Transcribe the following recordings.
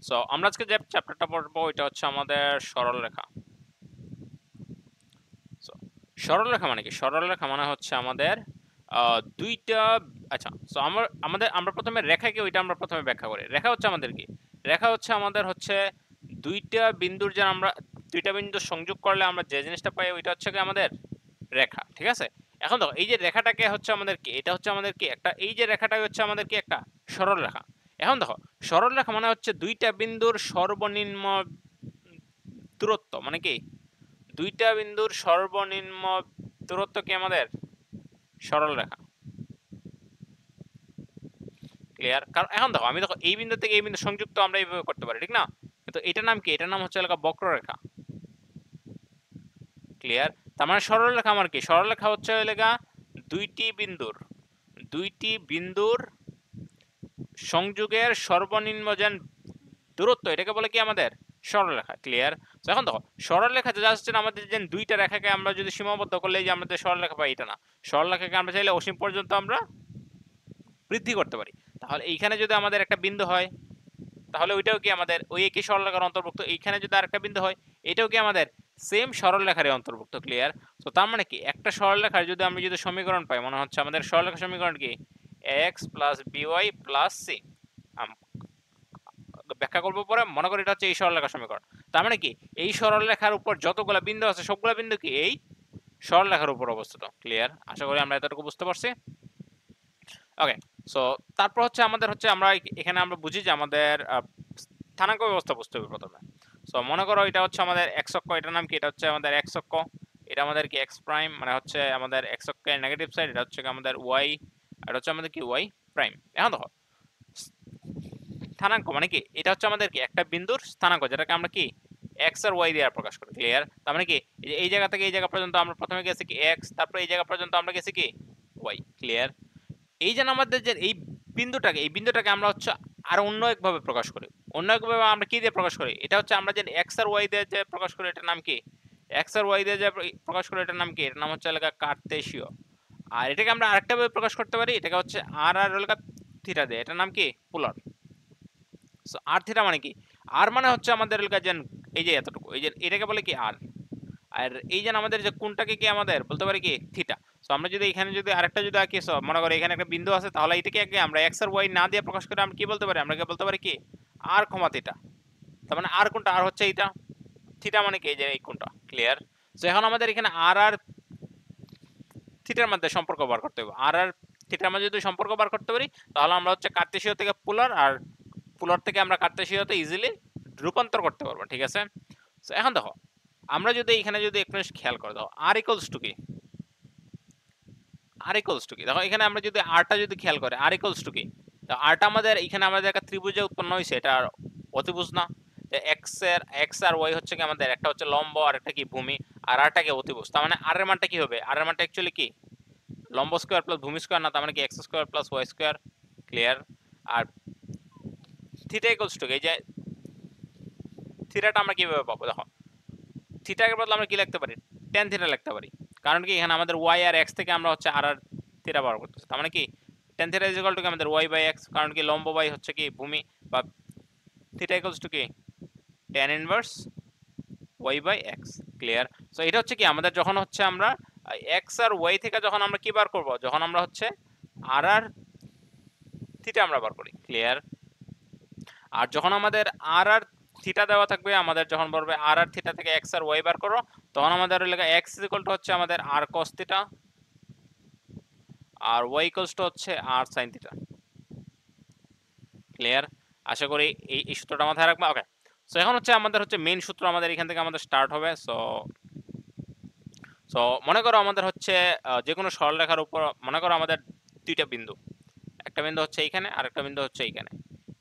So আমরা আজকে যে চ্যাপ্টারটা পড়বো এটা হচ্ছে আমাদের সরলরেখা। সো সরলরেখা মানে কি? সরলরেখা মানে হচ্ছে আমাদের দুইটা, আচ্ছা, সো আমরা প্রথমে রেখা কি ওইটা আমরা প্রথমে ব্যাখ্যা করি। রেখা হচ্ছে আমাদের কি? রেখা হচ্ছে আমাদের হচ্ছে দুইটা বিন্দুর যে আমরা দুইটা বিন্দু সংযোগ করলে আমরা যে জিনিসটা পাই ওইটা হচ্ছে কি আমাদের রেখা, ঠিক আছে? এখন দেখো এই যে রেখাটাকে হচ্ছে আমাদের কি, এটা হচ্ছে আমাদের কি একটা, এই যে রেখাটাকে হচ্ছে আমাদের কি একটা সরল রেখা। এখন দেখো সরল রেখা মানে হচ্ছে দুইটা বিন্দুর সর্বনিম্ন দূরত্ব, মানে কি দুইটা বিন্দুর সর্বনিম্ন দূরত্ব কি আমাদের সরল রেখা। ক্লিয়ার? কারণ এখন দেখো আমি দেখো এই বিন্দু থেকে এই বিন্দু সংযুক্ত আমরা এইভাবে করতে পারি, ঠিক না? কিন্তু এটার নাম কি? এটার নাম হচ্ছে এলাকা বক্ররেখা। ক্লিয়ার? তার মানে সরল রেখা আমার কি? সরল রেখা হচ্ছে এলাকা দুইটি বিন্দুর সংযোগের সর্বনিম্ন যে দূরত্ব এটাকে বলে কি আমাদের সরলরেখা। ক্লিয়ার? তো এখন দেখো সরলরেখা যা হচ্ছে আমাদের যে দুইটা রেখাকে আমরা যদি সীমাবদ্ধ করলে যে আমাদের সরলরেখা পাই, এটা না। সরলরেখাকে আমরা চাইলে অসীম পর্যন্ত আমরা বৃদ্ধি করতে পারি। তাহলে এইখানে যদি আমাদের একটা বিন্দু হয় তাহলে ওইটাও কি আমাদের ওই একই সরলরেখার অন্তর্ভুক্ত। এইখানে যদি আরেকটা বিন্দু হয় এটাও কি আমাদের সেম সরলরেখারই অন্তর্ভুক্ত। ক্লিয়ার? তো তার মানে কি একটা সরলরেখার যদি আমরা যদি সমীকরণ পাই, মনে হচ্ছে আমাদের সরলরেখা সমীকরণ কি x plus b y plus c, ব্যাখ্যা করবো পরে। মনে করি এটা হচ্ছে এই সরলরেখা সমীকরণ। তার মানে কি এই সরলরেখার উপর যতগুলো বিন্দু আছে সবগুলো বিন্দু কি এই সরলরেখার উপর অবস্থিত। ক্লিয়ার? আশা করি আমরা এতটুকু বুঝতে পারছি। ওকে, সো তারপর হচ্ছে আমাদের হচ্ছে আমরা এখানে আমরা বুঝি যে আমাদের স্থানাঙ্ক ব্যবস্থা বুঝতে হবে প্রথমে। সো মনে করো এটা হচ্ছে আমাদের এক্স অক্ষ, এটার নাম কি? এটা হচ্ছে আমাদের এক্স অক্ষ। এটা আমাদের কি এক্স প্রাইম, মানে হচ্ছে আমাদের এক্স অক্ষের নেগেটিভ সাইড। এটা হচ্ছে আমাদের ওয়াই, এটা হচ্ছে আমাদের কি ওয়াই প্রাইম। এখন দেখো স্থানাঙ্ক মানে কি? এটা হচ্ছে আমাদের কি একটা বিন্দুর স্থানাঙ্ক যেটাকে আমরা কি এক্স আর ওয়াই দিয়ে প্রকাশ করি। ক্লিয়ার? তার মানে কি এই জায়গা থেকে এই জায়গা পর্যন্ত আমরা প্রথমে গেছি কি এক্স, তারপর এই জায়গা পর্যন্ত আমরা গেছি কি ওয়াই। ক্লিয়ার? এই যে আমাদের যে এই বিন্দুটাকে আমরা হচ্ছে আর অন্য একভাবে প্রকাশ করি। অন্য একভাবে আমরা কি দিয়ে প্রকাশ করি? এটা হচ্ছে আমরা যে এক্স আর ওয়াই দিয়ে যে প্রকাশ করি এটার নাম কি? এক্স আর ওয়াই দিয়ে যে প্রকাশ করি এটার নাম কি? এটার নাম হচ্ছে এলাকা কার্তেশীয়। আর এটাকে আমরা আরেকটা ভাবে প্রকাশ করতে পারি, এটাকে হচ্ছে আর আর এলাকা থিটা দিয়ে, এটার নাম কি পোলার। সো আর থিটা মানে কি? আর মানে হচ্ছে আমাদের এলাকা যে এই যে এতটুকু, এই যে এটাকে বলে কি আর। আর এই যে আমাদের যে কোনটাকে কি আমাদের বলতে পারি কি থিটা। সো আমরা যদি এখানে যদি আরেকটা যদি আঁকি, সো মনে করো এখানে একটা বিন্দু আছে, তাহলে এটাকে আগে আমরা এক্স আর ওয়াই না দিয়ে প্রকাশ করে আমরা কি বলতে পারি? আমরা বলতে পারি কি আর কমা থিটা। তার মানে আর কোনটা? আর হচ্ছে এইটা। থিটা মানে কি এই যে এই কোনটা। ক্লিয়ার? সো এখন আমাদের এখানে আর আর থিটার মধ্যে সম্পর্ক বার করতে হবে। আর আর থিটার মধ্যে যদি সম্পর্ক বার করতে পারি তাহলে আমরা হচ্ছে কার্তেশীয় থেকে পোলার, আর পোলার থেকে আমরা কার্তেশীয়তে ইজিলি রূপান্তর করতে পারবো। ঠিক আছে? সো এখন দেখো আমরা যদি এখানে যদি একটু খেয়াল করে দাও আর ইকুয়ালস টু কি? আর ইকুয়ালস টু কি? দেখো এখানে আমরা যদি আরটা যদি খেয়াল করে আর ইকুয়ালস টু কি? আরটা আমাদের এখানে আমাদের একটা ত্রিভুজে উৎপন্ন হয়েছে, এটা আর অতিভুজ না। এক্স আর ওয়াই হচ্ছে কি আমাদের একটা হচ্ছে লম্ব আর একটা কি ভূমি, আর আরটা কি অতিভুজ। তার মানে আর এর মানটা কি হবে? আর এর মানটা অ্যাকচুয়ালি কি লম্ব স্কোয়ার প্লাস ভূমি স্কোয়ার না? তার মানে কি x square plus y square. Clear? আর থিটা ইকুয়ালস টু কি? এই যে থিটাটা আমরা কিভাবে পাবো? দেখো থিটাকে বদলে আমরা কি লিখতে পারি? টেন থিটা লিখতে পারি। কারণ কি এখানে আমাদের ওয়াই আর এক্স থেকে আমরা হচ্ছে আর আর থিটা বার করতেছি। তার মানে কি tan theta is equal to কি আমাদের ওয়াই বাই এক্স। কারণ কি লম্ব বাই হচ্ছে কি ভূমি, বা থিটা ইকুয়ালস টু কি tan inverse y by x. Clear? So এটা হচ্ছে কি আমাদের যখন হচ্ছে আমরা এক্স আর ওয়াই থেকে যখন আমরা কি বার করব, যখন আমরা হচ্ছে আর আর থিটা আমরা বার করি। ক্লিয়ার? আর যখন আমাদের আর আর থিটা দেওয়া থাকবে, আমাদের যখন বলবে আর আর থিটা থেকে এক্স আর ওয়াই বার করো, তখন আমাদের লেখা এক্স ইকুয়াল টু হচ্ছে আমাদের আর কস থিটা, আর ওয়াই ইকুয়ালস টু হচ্ছে আর সাইন থিটা। ক্লিয়ার? আশা করি এই সূত্রটা মাথায় রাখবা। ওকে, সো এখন হচ্ছে আমাদের হচ্ছে মেইন সূত্র আমাদের এখান থেকে আমাদের স্টার্ট হবে। সো সো মনে করো আমাদের হচ্ছে যে কোনো সরলরেখার উপর মনে করো আমাদের দুইটা বিন্দু, একটা বিন্দু হচ্ছে এইখানে আর একটা বিন্দু হচ্ছে এইখানে।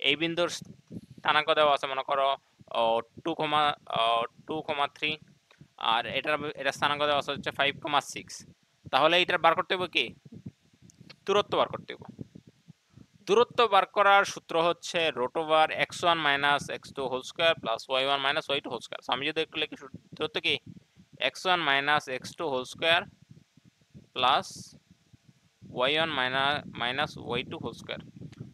এই বিন্দুর স্থানাঙ্ক দেওয়া আছে মনে করো 2,3, আর এটা স্থানাঙ্ক দেওয়া আছে হচ্ছে 5,6। তাহলে এটার বার করতে হবে কি দূরত্ব বার করতে হবে। দূরত্ব বার করার সূত্র হচ্ছে root over x1 minus x2 whole square plus y1 minus y2 whole square. আমি যদি একটু লিখি দূরত্ব কি x1 minus x2 whole square plus y1 minus y2 whole square.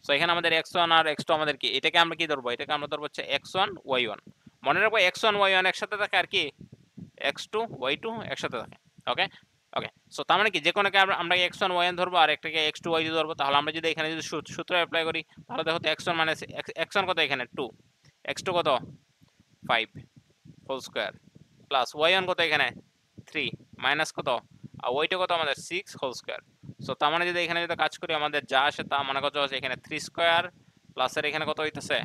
So এখানে আমাদের x1 আর x2 আমাদের কি, এটাকে আমরা কি ধরবো, এটাকে আমরা ধরবো হচ্ছে x1 y1। মনে রাখবো x1 y1 একসাথে থাকে আর কি x2 y2 একসাথে থাকে। ওকে ওকে, সো তার মানে কি যে কোনোকে আমরা x1 y1 ধরবো আর একটাকে x2 y2 ধরবো। তাহলে আমরা যদি এখানে যদি সূত্র অ্যাপ্লাই করি তাহলে দেখো তো x1 মানে x1 কত এখানে 2, x2 কত 5 হোল স্কয়ার প্লাস y1 কত এখানে 3 মাইনাস কত আর y2 কত আমাদের 6 হোল স্কয়ার। সো তার মানে যদি এখানে যদি কাজ করি আমাদের যা আসে তা মানে কত আছে এখানে 3 স্কয়ার প্লাস এর এখানে কত হইতাছে,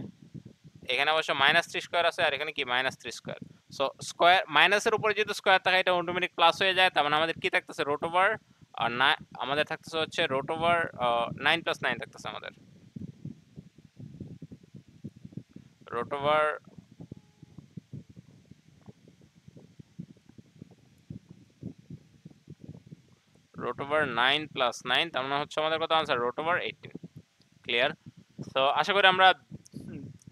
এখানে অবশ্য -3 স্কয়ার আছে আর এখানে কি -3 স্কয়ার। সো স্কয়ার মাইনাসের উপরে যেহেতু স্কয়ার থাকে এটা অটোমেটিক প্লাস হয়ে যায়, তার মানে আমাদের কি থাকতেছে রুট ওভার আর না আমাদের থাকতেছে হচ্ছে রুট ওভার 9 + 9 থাকতেছে আমাদের রুট ওভার √9 + 9, তার মানে হচ্ছে আমাদের কত आंसर √18। ক্লিয়ার? সো আশা করি আমরা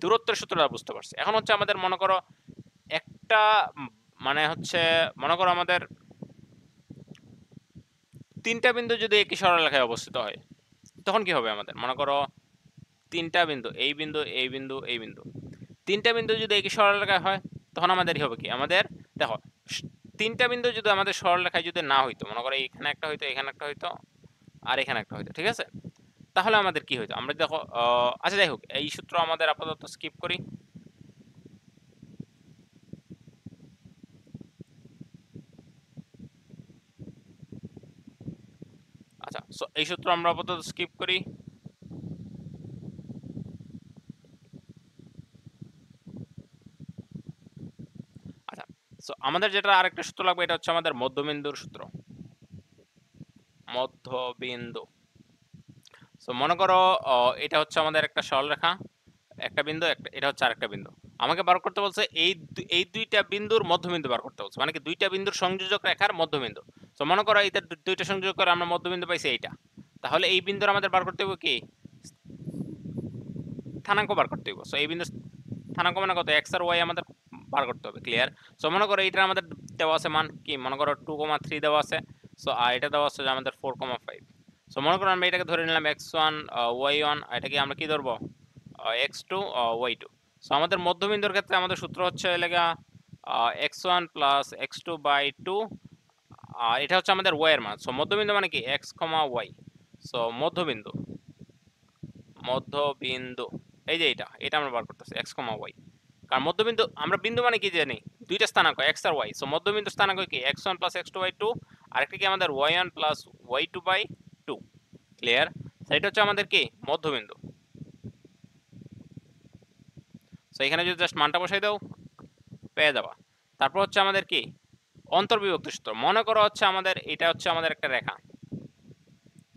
দূরত্বের সূত্রটা বুঝতে পারছি। এখন হচ্ছে আমাদের মনে করো একটা মানে হচ্ছে মনে করো আমাদের তিনটা বিন্দু যদি একই সরলরেখায় অবস্থিত হয় তখন কি হবে আমাদের, মনে করো তিনটা বিন্দু এই বিন্দু এই বিন্দু এই বিন্দু, তিনটা বিন্দু যদি একই সরলরেখায় হয় তখন আমাদের হবে কি, আমাদের দেখো তিনটা বিন্দু যদি আমাদের সরলরেখায় যদি না হইতো, মনে করো এখানে একটা হইতো এখানে একটা হইতো আর এখানে একটা হইতো, ঠিক আছে, তাহলে আমাদের কি হইতো আমরা দেখো আচ্ছা যাই হোক এই সূত্র আমাদের আপাতত স্কিপ করি। আচ্ছা সো এই সূত্র আমরা আপাতত স্কিপ করি। আচ্ছা সো আমাদের যেটা আরেকটা সূত্র লাগবে এটা হচ্ছে আমাদের মধ্যবিন্দুর সূত্র, মধ্যবিন্দু। সো মনে করো এটা হচ্ছে আমাদের একটা সরলরেখা, একটা বিন্দু একটা, এটা হচ্ছে আরেকটা বিন্দু। আমাকে বার করতে বলছে এই দুইটা বিন্দুর মধ্যবিন্দু বার করতে বলছে, মানে কি দুইটা বিন্দুর সংযোজক রেখার মধ্যবিন্দু। সো মনে করো এই দুইটা সংযোগ করে আমরা মধ্যবিন্দু পাইছি এইটা, তাহলে এই বিন্দুর আমাদের বার করতে হবে কি স্থানাঙ্ক বার করতে হবে। সো এই বিন্দুর স্থানাঙ্ক মানে কত x আর y আমাদের বার করতে হবে। ক্লিয়ার? সো মনে করো এইটা আমাদের দেওয়া আছে মান কি, মনে করো 2,3 দেওয়া আছে। সো আর এটা দেওয়া আছে যে আমাদের 4,5। সো মনে করো আমরা এটাকে ধরে নিলাম x1 y1, এটাকে আমরা কি ধরবো x2 y2। সো আমাদের মধ্যবিন্দুর ক্ষেত্রে আমাদের সূত্র হচ্ছে লেগা x1 + x2/2, এটা হচ্ছে আমাদের y এর মান। সো মধ্যবিন্দু মানে কি x, y। সো মধ্যবিন্দু মধ্যবিন্দু এই যে এটা আমরা বার করতেছি x, y। কারণ মধ্যবিন্দু আমরা বিন্দু মানে কি জানি দুইটা স্থানাঙ্ক x আর y। সো মধ্যবিন্দু স্থানাঙ্ক কি x1 + x2/2 আর একটা কি আমাদের y1 + y2/2। ক্লিয়ার? সেটা হচ্ছে আমাদের কি মধ্যবিন্দু। সো এখানে যদি জাস্ট মানটা বসাই দাও পেয়ে যাবা। তারপর হচ্ছে আমাদের কি অন্তর্বিভক্ত সূত্র। মনে করো হচ্ছে আমাদের এটা হচ্ছে আমাদের একটা রেখা,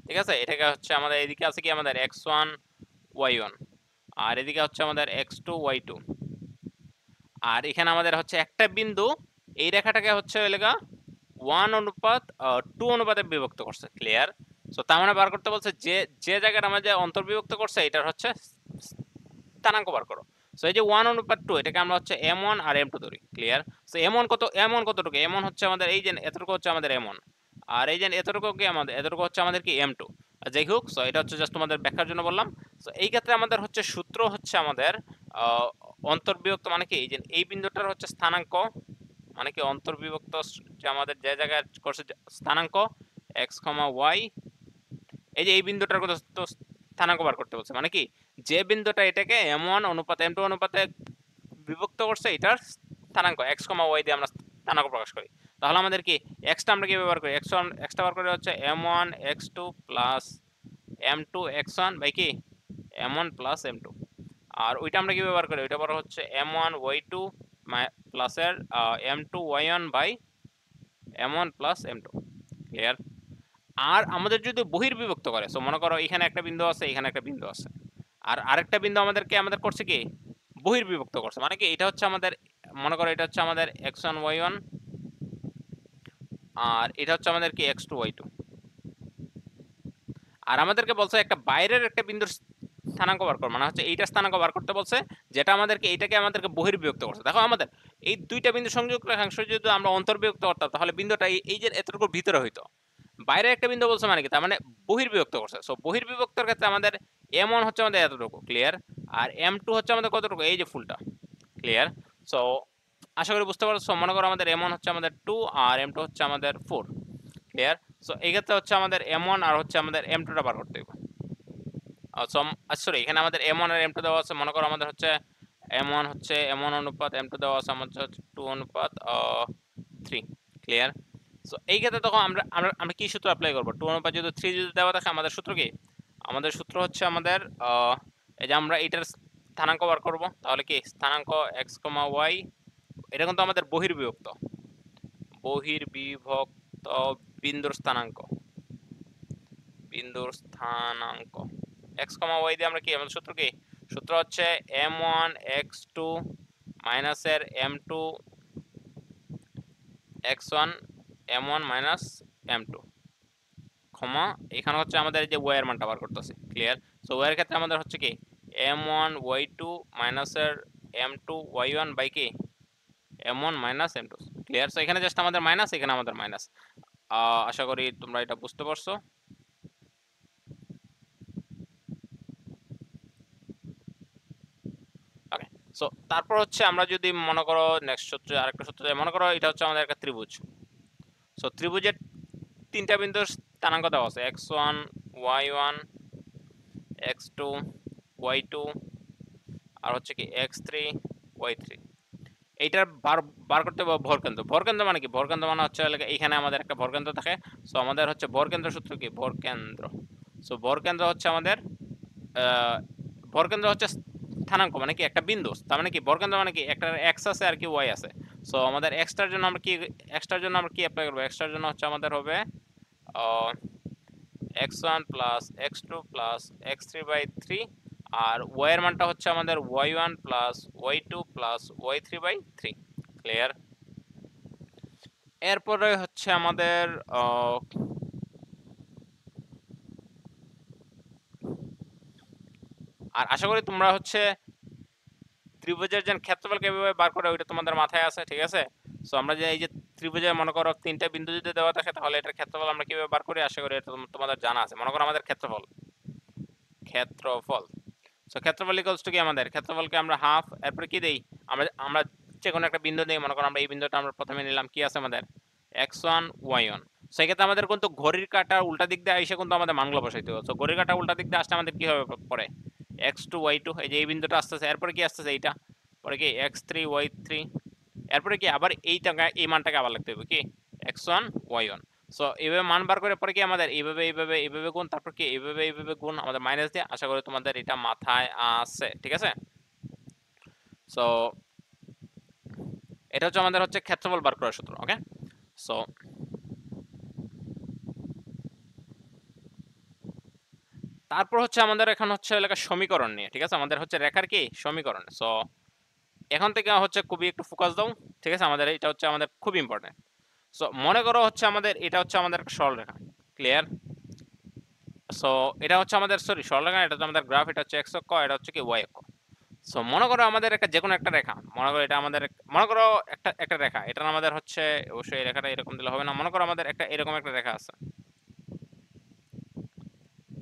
ঠিক আছে, এটাকে হচ্ছে আমাদের এদিকে আছে কি আমাদের x1 y1 আর এদিকে হচ্ছে আমাদের x2 y2 আর এখানে আমাদের হচ্ছে একটা বিন্দু এই রেখাটাকে হচ্ছে এলাকা 1:2 অনুপাতে বিভক্ত করছে। ক্লিয়ার? সো তার মানে বার করতে বলছে যে যে জায়গাটা আমাদের অন্তর্বিভক্ত করছে এটার হচ্ছে স্থানাঙ্ক বার করো। সো এই যে 1:2 এটাকে আমরা হচ্ছে m1 আর m2 ধরি। ক্লিয়ার? সো m1 কতটুকু, m1 হচ্ছে আমাদের এই যে এতটুকু হচ্ছে আমাদের m1 আর এই যে এতটুকু কি আমাদের এতটুকু হচ্ছে আমাদের কি m2। যাই হোক সো এটা হচ্ছে জাস্ট তোমাদের ব্যাখ্যার জন্য বললাম। সো এই ক্ষেত্রে আমাদের হচ্ছে সূত্র হচ্ছে আমাদের অন্তর্বিভক্ত মানে কি এই যে এই বিন্দুটার হচ্ছে স্থানাঙ্ক মানে কি অন্তর্বিভক্ত যে আমাদের যে জায়গায় করছে স্থানাঙ্ক x, y, এই যে এই বিন্দুটার কথা তো স্থানাঙ্ক বার করতে বলছে, মানে কি যে বিন্দুটা এটাকে m1 অনুপাত m2 অনুপাতে বিভক্ত করছে এটার স্থানাঙ্ক x, y দিয়ে আমরা স্থানাঙ্ক প্রকাশ করি। তাহলে আমাদের কি x টা আমরা কি ব্যবহার করি, x টা বার করে হচ্ছে m1 x2 + m2 x1 by কি m1 + m2 আর ওইটা আমরা কি ব্যবহার করি, ওইটা বড় হচ্ছে m1 y2 প্লাস এর m2 y1 by m1 + m2। Clear? আর আমাদের যদি বহির্বিভক্ত করে, সো মনে করো এখানে একটা বিন্দু আছে এখানে একটা বিন্দু আছে আর আরেকটা বিন্দু আমাদের করছে কি বহির্বিভক্ত করছে, মানে কি এটা হচ্ছে আমাদের মনে করো এটা হচ্ছে আমাদের x1 y1 আর এটা হচ্ছে আমাদের কি x2 y2 আর আমাদেরকে বলছে একটা বাইরের একটা বিন্দুর স্থানাঙ্ক বার কর, মানে হচ্ছে এইটা স্থানাঙ্ক বার করতে বলছে যেটা আমাদেরকে এইটাকে আমাদেরকে বহির্বিভক্ত করছে। দেখো আমাদের এই দুইটা বিন্দু সংযোগ রেখাংশ যদি আমরা অন্তর্বিভক্ত করতাম তাহলে বিন্দুটা এই যে এতটুকু ভিতরে হইতো, বাইরের একটা বিন্দু বলছে মানে কি, তার মানে বহির্বিভক্ত করছে। সো বহির্বিভক্তর ক্ষেত্রে আমাদের M1 হচ্ছে আমাদের এতটুকু, ক্লিয়ার। আর M2 হচ্ছে আমাদের কতটুকু, এই যে ফুলটা, ক্লিয়ার। সো আশা করি বুঝতে পারছো। মনে করো আমাদের M1 হচ্ছে আমাদের 2 আর M2 হচ্ছে আমাদের 4, ক্লিয়ার। সো এই ক্ষেত্রে হচ্ছে আমাদের M1 আর হচ্ছে আমাদের M2টা বার করতে হবে। সরি, এখানে আমাদের M1 আর M2 দেওয়া আছে। মনে করো আমাদের হচ্ছে M1 হচ্ছে M1 অনুপাত M2 দেওয়া আছে আমাদের হচ্ছে 2 অনুপাত 3, ক্লিয়ার। সো এই ক্ষেত্রে তখন আমরা আমরা আমরা কি সূত্র অ্যাপ্লাই করব? 2 অনুপাত যদি 3 যদি দেওয়া থাকে, আমাদের সূত্র কি? আমাদের সূত্র হচ্ছে আমাদের এই যে আমরা এটার স্থানাঙ্ক বার করব। তাহলে কি স্থানাঙ্ক x, y, এটা কিন্তু আমাদের বহির্বিভক্ত বিন্দুর স্থানাঙ্ক, x, y দিয়ে আমরা কি, আমাদের সূত্র কি? সূত্র হচ্ছে m1 x2 মাইনাস এর m2 x1 m1 minus m2, ক্ষমা এখানে হচ্ছে আমাদের এই যে y এর মানটা বার করতেছি, ক্লিয়ার। সো y এর ক্ষেত্রে আমাদের হচ্ছে কি m1 y2 মাইনাস এর m2 y1 বাই কি m1 minus m2, clear. So এখানে জাস্ট আমাদের মাইনাস, এখানে আমাদের মাইনাস। আশা করি তোমরা এটা বুঝতে পারছো। ওকে। সো তারপর হচ্ছে আমরা যদি মনে করো নেক্সট সূত্রে আরেকটা সূত্র, মনে করো এটা হচ্ছে আমাদের একটা ত্রিভুজ। সো ত্রিভুজের তিনটা বিন্দুর স্থানাঙ্ক দেওয়া আছে, x1 y1 x2 y2 আর হচ্ছে কি x3 y3। এইটার বার বার করতে হবে ভরকেন্দ্র। ভরকেন্দ্র মানে কি? ভরকেন্দ্র মানে হচ্ছে এখানে আমাদের একটা ভরকেন্দ্র থাকে। সো আমাদের হচ্ছে ভরকেন্দ্র সূত্র কি? ভরকেন্দ্র। সো ভরকেন্দ্র হচ্ছে আমাদের ভরকেন্দ্র হচ্ছে স্থানাঙ্ক মানে কি একটা বিন্দু। তার মানে কি ভরকেন্দ্র মানে কি একটা এক্স আছে আর কি ওয়াই আছে। সো আমাদের এক্সটার জন্য আমরা কি, এক্সটার জন্য আমরা কি অ্যাপ্লাই করবো? এক্সটার জন্য হচ্ছে আমাদের হবে x1 plus x2 plus x3 by 3, আর y এর মানটা হচ্ছে আমাদের y1 plus y2 plus y3 by 3, clear. এরপরে হচ্ছে আমাদের আর আশা করি তোমরা হচ্ছে ত্রিভুজের যে ক্ষেত্রফল কিভাবে বার করে ওইটা তোমাদের মাথায় আছে, ঠিক আছে। সো আমরা যে এই যে ত্রিভুজের মনে করো তিনটা বিন্দু যদি দেওয়া থাকে, তাহলে এটার ক্ষেত্রফল আমরা কিভাবে বার করি আশা করি এটা তোমাদের জানা আছে। মনে করো আমাদের ক্ষেত্রফল, ক্ষেত্রফল সো ক্ষেত্রফল ইকুয়ালস টু কি, আমাদের ক্ষেত্রফলকে আমরা হাফ, এরপরে কি দেই, আমরা আমরা যে কোনো একটা বিন্দু দেই। মনে করো আমরা এই বিন্দুটা আমরা প্রথমে নিলাম, কি আছে আমাদের x1 y1। সেক্ষেত্রে আমাদের কিন্তু ঘড়ির কাঁটার উল্টা দিক দিয়ে এসে কিন্তু আমাদের মানগুলো বসাইতে হবে। সো ঘড়ির কাঁটা উল্টা দিক দিয়ে আসলে আমাদের কি হবে পরে x2 y2, এই যে এই বিন্দুটা আসতেছে, এরপরে কি আসতেছে এইটা, পরে কি x3 y3, এরপরে কি আবার এইটাকে এই মানটাকে আবার লিখতে হবে কি x1 y1। সো এইভাবে মান বার করে পরে কি আমাদের এইভাবে এইভাবে এইভাবে গুণ, তারপর কি এইভাবে এইভাবে গুণ, আমাদের মাইনাস দিয়ে। আশা করি তোমাদের এটা মাথায় আছে, ঠিক আছে। সো এটা হচ্ছে আমাদের হচ্ছে ক্ষেত্রফল বার করার সূত্র, ওকে। সো তারপর হচ্ছে আমাদের এখন হচ্ছে লেখা সমীকরণ নিয়ে, ঠিক আছে। আমাদের হচ্ছে রেখার কি সমীকরণ। সো এখন থেকে হচ্ছে খুবই একটু ফোকাস দাও, ঠিক আছে। আমাদের এটা হচ্ছে আমাদের খুব ইম্পর্টেন্ট। সো মনে করো হচ্ছে আমাদের এটা হচ্ছে আমাদের একটা সরলরেখা, ক্লিয়ার। সো এটা হচ্ছে আমাদের সরি সরলরেখা, এটা হচ্ছে আমাদের গ্রাফ, এটা হচ্ছে এক্স অক্ষ, এটা হচ্ছে কি ওয়াই অক্ষ। সো মনে করো আমাদের একটা যে কোনো একটা রেখা, মনে করো এটা আমাদের মনে করো একটা একটা রেখা, এটা আমাদের হচ্ছে অবশ্যই এই রেখাটা এরকম দিলে হবে না। মনে করো আমাদের একটা এরকম একটা রেখা আছে,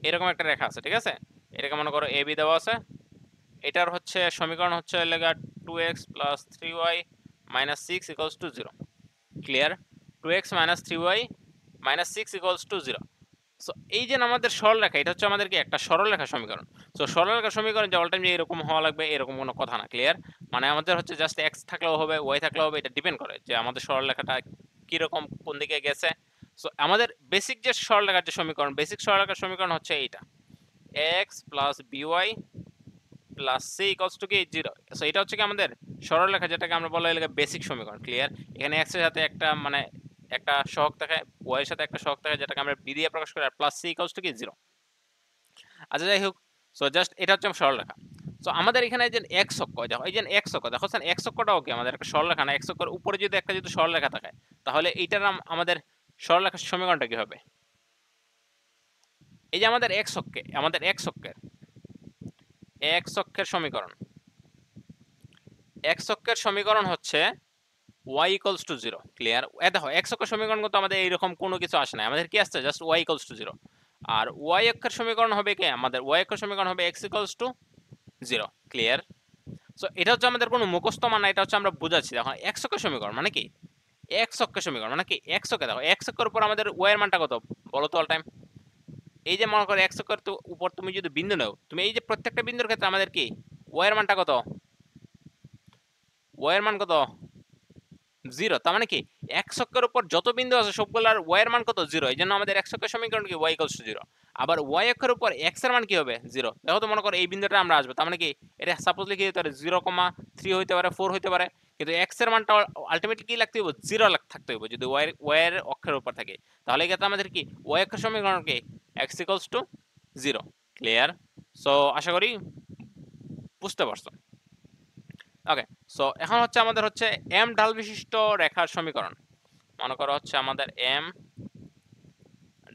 এরকম একটা রেখা আছে, ঠিক আছে। এটাকে মনে করো এবি দেওয়া আছে। এটার হচ্ছে সমীকরণ হচ্ছে লেখা 2x plus 3y minus 6 equals to 0, clear. 2x minus 3y minus 6 equals to 0। So এই যে আমাদের সরলরেখা, এটা হচ্ছে আমাদের কি একটা সরলরেখা সমীকরণ। সো সরলরেখা সমীকরণ যে অল টাইম যে এরকম হওয়া লাগবে এরকম কোনো কথা না, ক্লিয়ার। মানে আমাদের হচ্ছে জাস্ট এক্স থাকলেও হবে, ওয়াই থাকলেও হবে, এটা ডিপেন্ড করে যে আমাদের সরলরেখাটা কিরকম কোন দিকে গেছে। সো আমাদের বেসিক যে সরলরেখার যে সমীকরণ, বেসিক সরলরেখার সমীকরণ হচ্ছে এইটা, x plus b y plus c equals to কি 0। সো এটা হচ্ছে কি আমাদের সরলরেখা, যেটাকে আমরা বলা হয় বেসিক সমীকরণ, ক্লিয়ার। এখানে এক্স এর সাথে একটা মানে একটা সহগ থাকে, ওয়াই এর সাথে একটা সহগ থাকে, যেটাকে আমরা বি দিয়ে প্রকাশ করি, আর প্লাস সি ইকুয়ালস টু কি 0। আচ্ছা যাই হোক, সো জাস্ট এটা হচ্ছে সরলরেখা। সো আমাদের এখানে যে এক্স অক্ষ, দেখো এই যে এক্স অক্ষ, দেখো এক্স অক্ষটাও কি আমাদের একটা সরলরেখা না। এক্স অক্ষের উপরে যদি একটা যদি সরলরেখা থাকে, তাহলে এইটার আমাদের সরলরেখার সমীকরণটা কি হবে? এই যে আমাদের এক্স অক্ষে, আমাদের এক্স অক্ষের সমীকরণ, এক্স অক্ষের সমীকরণ হচ্ছে y ইকুয়ালস টু 0 ক্লিয়ার। দেখো x অক্ষের সমীকরণ কিন্তু আমাদের এইরকম কোনো কিছু আসে না, আমাদের কি আসছে জাস্ট y ইকুয়ালস টু 0। আর y অক্ষের সমীকরণ হবে কি আমাদের y অক্ষের সমীকরণ হবে x equals to 0 clear. So এটা হচ্ছে আমাদের কোনো মুখস্থ মান না, এটা হচ্ছে আমরা বুঝাচ্ছি। দেখো x অক্ষের সমীকরণ মানে কি, x অক্ষের সমীকরণ মানে কি x অক্ষে দেখো x অক্ষের উপর আমাদের y এর মানটা কত বলো তো অল টাইম। এই যে মনে করো x অক্ষের উপর তুমি যদি বিন্দু নাও, তুমি এই যে প্রত্যেকটা বিন্দুর ক্ষেত্রে আমাদের কি y এর মানটা কত, y এর মান কত 0। তার মানে কি x অক্ষের উপর যত বিন্দু আছে সবগুলোর y এর মান কত 0। এই জন্য আমাদের x অক্ষের সমীকরণ কি y ইকুয়ালস টু 0। আবার y অক্ষের উপর x এর মান কি হবে 0। দেখো তো মনে করো এই বিন্দুটা আমরা আসবে, তার মানে কি এটা সাপোজলি কি হতে পারে 0,3 হইতে পারে 4 হইতে পারে, কিন্তু x এর মানটা আলটিমেটলি কি লাগতে হবে 0 থাকতে হবে যদি y এর অক্ষের উপর থাকে। তাহলে কি আমাদের কি y অক্ষের সমীকরণ কি x equals to 0 clear. So আশা করি বুঝতে পারছো। ওকে, সো এখন হচ্ছে আমাদের হচ্ছে m ঢাল বিশিষ্ট রেখার সমীকরণ। মনে করো হচ্ছে আমাদের m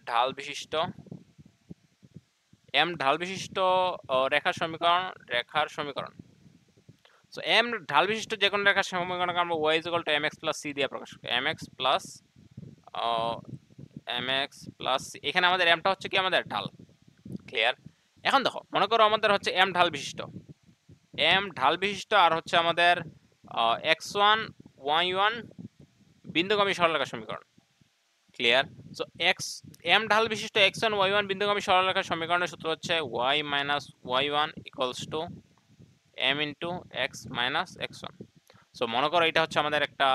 ঢাল বিশিষ্ট রেখার সমীকরণ। সো m ঢাল বিশিষ্ট যে কোনো রেখার সমীকরণকে আমরা y mx প্লাস c দিয়ে প্রকাশ করি। mx প্লাস c, এখানে আমাদের mটা হচ্ছে কি আমাদের ঢাল ক্লিয়ার। এখন দেখো মনে করো আমাদের হচ্ছে m ঢাল বিশিষ্ট আর হচ্ছে আমাদের x1 y1 বিন্দুগামী সরলরেখার সমীকরণ ক্লিয়ার। সো m ঢাল বিশিষ্ট x1 y1 বিন্দুগামী সরলরেখার সমীকরণের সূত্র হচ্ছে y minus y1 equals two m into x minus x1। So মনে করো এটা হচ্ছে আমাদের একটা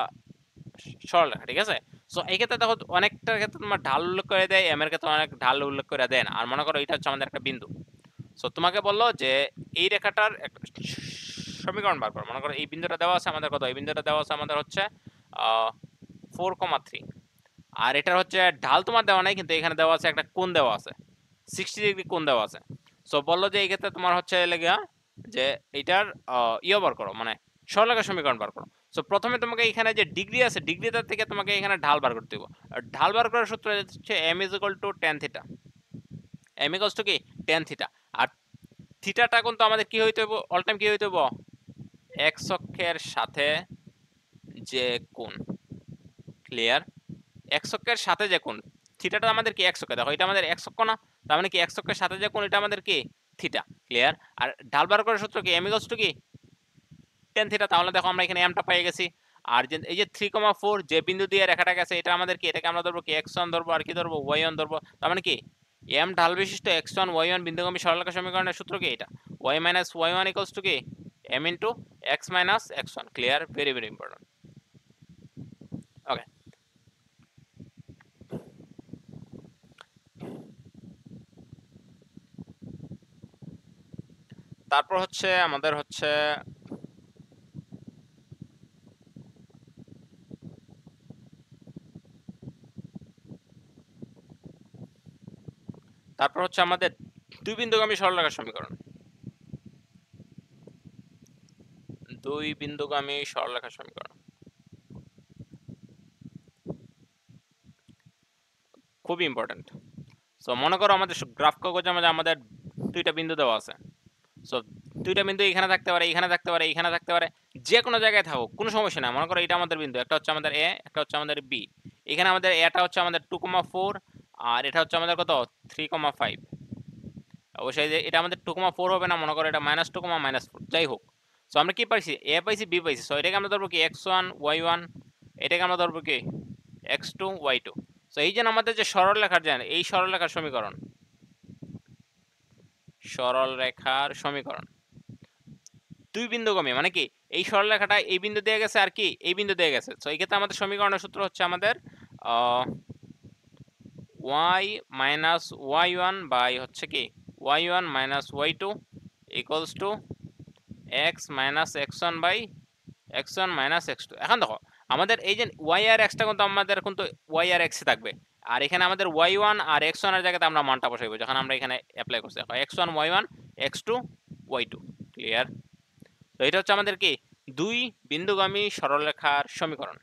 সরলরেখা, ঠিক আছে। সো এই ক্ষেত্রে দেখো অনেকটা ক্ষেত্রে তোমার ঢাল উল্লেখ করে দেয়, m এর ক্ষেত্রে অনেক ঢাল উল্লেখ করে দেয় না। আর মনে করো এটা হচ্ছে আমাদের একটা বিন্দু। সো তোমাকে বললো যে এই রেখাটার একটা সমীকরণ বার করো। মনে করো এই বিন্দুটা দেওয়া আছে আমাদের কত, এই বিন্দুটা দেওয়া আছে আমাদের হচ্ছে 4,3। আর এটার হচ্ছে ঢাল তোমার দেওয়া নাই, কিন্তু এখানে দেওয়া আছে একটা কোণ দেওয়া আছে 60 ডিগ্রি কোণ দেওয়া আছে। সো বললো যে এই ক্ষেত্রে তোমার হচ্ছে লেগে যে এটার বার করো, মানে সরলরেখার সমীকরণ বার করো। সো প্রথমে তোমাকে এখানে যে ডিগ্রি আছে ডিগ্রিটার থেকে তোমাকে এখানে ঢাল বার করতে হবে। আর ঢাল বার করার সূত্র হচ্ছে m is equal to tan theta. m equals to কি tan থিটা। আর থিটাটা কিন্তু আমাদের কি হইতে হবে অল টাইম, কি হইতে হবে x অক্ষের সাথে যে কোণ ক্লিয়ার। x অক্ষের সাথে যে কোণ, থিটাটা আমাদের কি x অক্ষে, দেখো এটা আমাদের x অক্ষ না, তার মানে কি x অক্ষের সাথে যে কোণ এটা আমাদের কি থিটা ক্লিয়ার। আর ঢাল বার করার সূত্র কি m ইকুয়ালস টু কি tan থিটা। তাহলে দেখো আমরা এখানে mটা পেয়ে গেছি। আর যে এই যে 3,4 যে বিন্দু দিয়ে রেখাটা গেছে এটা আমাদের কি, এটাকে আমরা ধরবো কি x1 ধরবো আর কি ধরবো y1 ধরবো। তার মানে কি m ঢাল বিশিষ্ট x1 y1 বিন্দুগামী সরলরেখা সমীকরণের সূত্র কি এটা y minus y1 equals to কি m into x minus x1 clear. Very very important. Okay, তারপর হচ্ছে আমাদের হচ্ছে আমাদের দুই বিন্দুগামী সরলরেখার সমীকরণ। দুই বিন্দুগামী সরলরেখার সমীকরণ খুবই ইম্পর্টেন্ট। সো মনে করো আমাদের গ্রাফ কাগজে আমাদের দুইটা বিন্দু দেওয়া আছে। সো দুইটা বিন্দু এখানে থাকতে পারে, এখানে থাকতে পারে, এখানে থাকতে পারে, যে কোনো জায়গায় থাকুক কোনো সমস্যা না। মনে করো এটা আমাদের বিন্দু, একটা হচ্ছে আমাদের এ, একটা হচ্ছে আমাদের বি। এখানে আমাদের এটা হচ্ছে আমাদের 2,4 আর এটা হচ্ছে আমাদের কত 3,5। অবশ্যই যে এটা আমাদের 2,4 হবে না, মনে করো এটা -2,-4 যাই হোক। সো আমরা কি পাইছি এ পাইছি বি পাইছি। সো এটাকে আমরা ধরবো কি x1 y1, এটাকে আমরা ধরবো কি x2 y2। সো এই যে আমাদের যে সরল রেখার এই সরল রেখার সমীকরণ, সরল রেখার সমীকরণ দুই বিন্দুগামী মানে কি এই সরলরেখাটা এই বিন্দু দিয়ে গেছে আর কি এই বিন্দু দিয়ে গেছে। সো এই ক্ষেত্রে আমাদের সমীকরণের সূত্র হচ্ছে আমাদের y মাইনাস y1 বাই হচ্ছে কি y1 minus y2 equals to x minus x1 by x1 minus x2। এখন দেখো আমাদের এই যে y আর x টা কিন্তু আমাদের কিন্তু y আর x এ থাকবে। আর এখানে আমাদের y1 আর x1 এর জায়গাতে আমরা মানটা বসাইবো যখন আমরা এখানে অ্যাপ্লাই করছি। দেখো x1 y1 x2 y2 clear. তো এটা হচ্ছে আমাদের কি দুই বিন্দুগামী সরলরেখার সমীকরণ।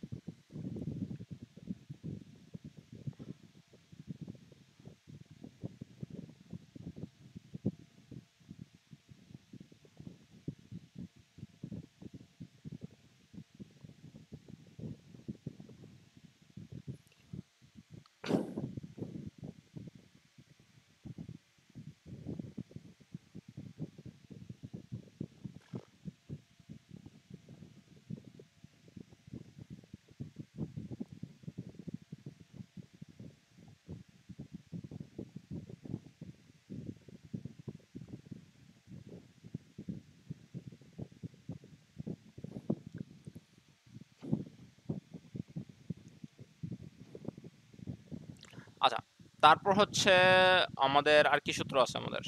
আচ্ছা, তারপর হচ্ছে আমাদের আর কি সূত্র আছে আমাদের?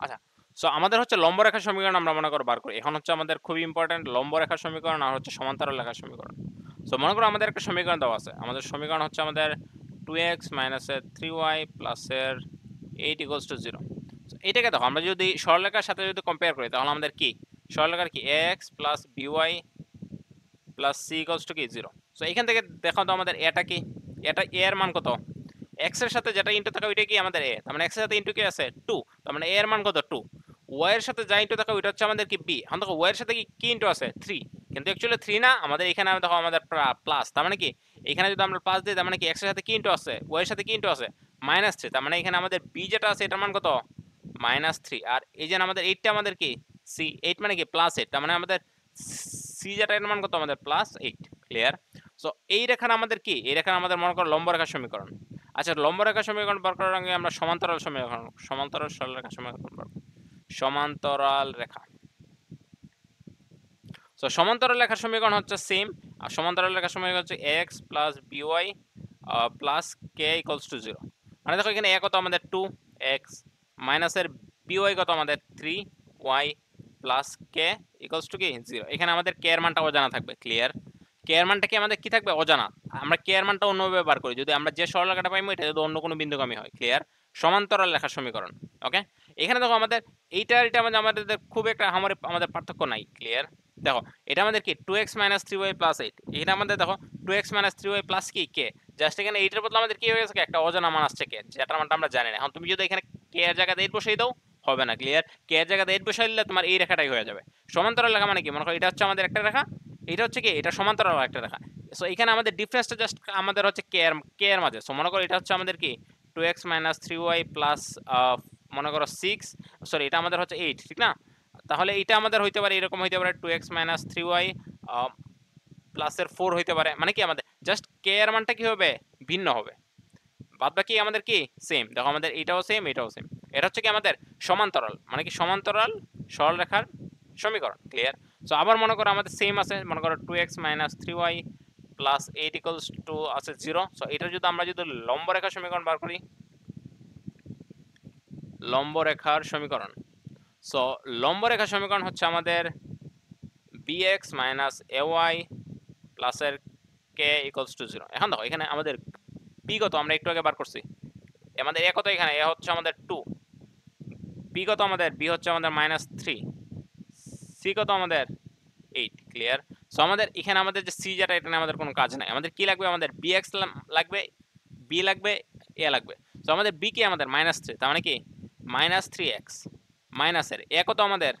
আচ্ছা, সো আমাদের হচ্ছে লম্ব রেখার সমীকরণ আমরা মনে করো বার করি। এখন হচ্ছে আমাদের খুবই ইম্পর্টেন্ট লম্ব রেখার সমীকরণ আর হচ্ছে সমান্তরাল রেখার সমীকরণ। সো মনে করো আমাদের একটা সমীকরণ দেওয়া আছে। আমাদের সমীকরণ হচ্ছে আমাদের 2x মাইনাসের 3y প্লাসের 8 ইকুয়ালস টু 0। এটাকে দেখো আমরা যদি সরলরেখার সাথে যদি কম্পেয়ার করি তাহলে আমাদের কি সরলরেখার কি ax plus by plus c equals to কি 0। সো এখান থেকে দেখো তো আমাদের এটা কি, এটা a এর মান কত, x এর সাথে যেটা ইনটু থাকে ওইটা কি আমাদের a, তার মানে x এর সাথে ইনটু কি আছে 2, তার মানে a এর মান কত 2। y এর সাথে যা ইনটু থাকে ওইটা হচ্ছে আমাদের কি b। এখন দেখো y এর সাথে কি ইনটু আছে 3, কিন্তু অ্যাকচুয়ালি 3 না, আমাদের এখানে দেখো আমাদের প্লাস, তার মানে কি এখানে যদি আমরা প্লাস দিই তার মানে কি x এর সাথে কি ইনটু আছে, y এর সাথে কি ইনটু আছে -3, তার মানে এখানে আমাদের b যেটা আছে এটার মান কত -3। আর এই যে আমাদের 8টা আমাদের কি c, 8 মানে কি +8, তার মানে আমাদের c যেটা এর মান কত আমাদের +8। ক্লিয়ার? সো এই রেখার আমাদের কি, এই রেখার আমাদের মনে করো লম্ব রেখার সমীকরণ। আচ্ছা, লম্ব রেখার সমীকরণ বার করার আগে আমরা সমান্তরাল সমীকরণ, সমান্তরাল সরলরেখা সমীকরণ বার করি। সমান্তরাল রেখা। সো সমান্তরাল রেখার সমীকরণ হচ্ছে সেম, আর সমান্তরাল রেখার সমীকরণ হচ্ছে ax plus by plus k equals to 0। মানে দেখো এখানে a কত আমাদের 2x মাইনাসের by কত আমাদের 3y plus k equals to কি 0। এখানে আমাদের k এর মানটা অজানা থাকবে। ক্লিয়ার? k এর মানটা কি আমাদের কি থাকবে অজানা। আমরা k এর মানটা অন্যভাবে বার করি, যদি আমরা যে সরলরেখাটা পাইবো এটা যদি অন্য কোনো বিন্দুগামী হয়। ক্লিয়ার? সমান্তরাল রেখার সমীকরণ। ওকে, এখানে দেখো আমাদের এটা আমাদের খুব একটা আমাদের পার্থক্য নাই। ক্লিয়ার? দেখো এটা আমাদের কি 2x মাইনাস 3y প্লাস 8, এটা আমাদের দেখো 2x মাইনাস 3y প্লাস কি k, জাস্ট এখানে 8 এর বদলে আমাদের কি হয়ে গেছে একটা অজানা মান আসছে k, যেটার মানটা আমরা জানি না। এখন তুমি যদি এখানে k এর জায়গাতে 8 বসাই দাও হবে না। ক্লিয়ার? k এর জায়গাতে 8 বসাই দিলে তোমার এই রেখাটাই হয়ে যাবে। সমান্তরাল রেখা মানে কি, মনে করো এটা হচ্ছে আমাদের একটা রেখা, এটা হচ্ছে কি এটা সমান্তরাল একটা রেখা। সো এখানে আমাদের ডিফারেন্সটা জাস্ট আমাদের হচ্ছে k এর মাঝে। সো মনে করো এটা হচ্ছে আমাদের কি 2x মাইনাস 3y প্লাস মনে করো 6, সরি এটা আমাদের হচ্ছে 8, ঠিক না? তাহলে এটা আমাদের হইতে পারে এরকম হইতে পারে 2x মাইনাস 3y প্লাসের 4 হইতে পারে। মানে কি আমাদের জাস্ট k এর মানটা কি হবে ভিন্ন হবে, বাদ বাকি আমাদের কি সেম। দেখো আমাদের এটাও সেম এটাও সেম। এটা হচ্ছে কি আমাদের সমান্তরাল, মানে কি সমান্তরাল সরলরেখার সমীকরণ। ক্লিয়ার? সো আবার মনে করো আমাদের সেম আছে, মনে করো 2x minus 3y plus 8 equals to আছে 0। সো এটা যদি আমরা যদি লম্ব রেখার সমীকরণ বার করি, লম্ব রেখার সমীকরণ। সো লম্ব রেখার সমীকরণ হচ্ছে আমাদের bx মাইনাস ay প্লাসের k ইকুয়ালস টু 0। এখন দেখো এখানে আমাদের b কত আমরা একটু আগে বার করছি, আমাদের a কত, এখানে a হচ্ছে আমাদের 2, b কত আমাদের b হচ্ছে আমাদের -3, c কত আমাদের 8। ক্লিয়ার? সো আমাদের এখানে আমাদের যে c যেটা এটা নিয়ে আমাদের কোনো কাজ নাই, আমাদের কি লাগবে আমাদের bx লাগবে, b লাগবে, a লাগবে। সো আমাদের b কি আমাদের -3, তার মানে কি -3x মাইনাসের a কত আমাদের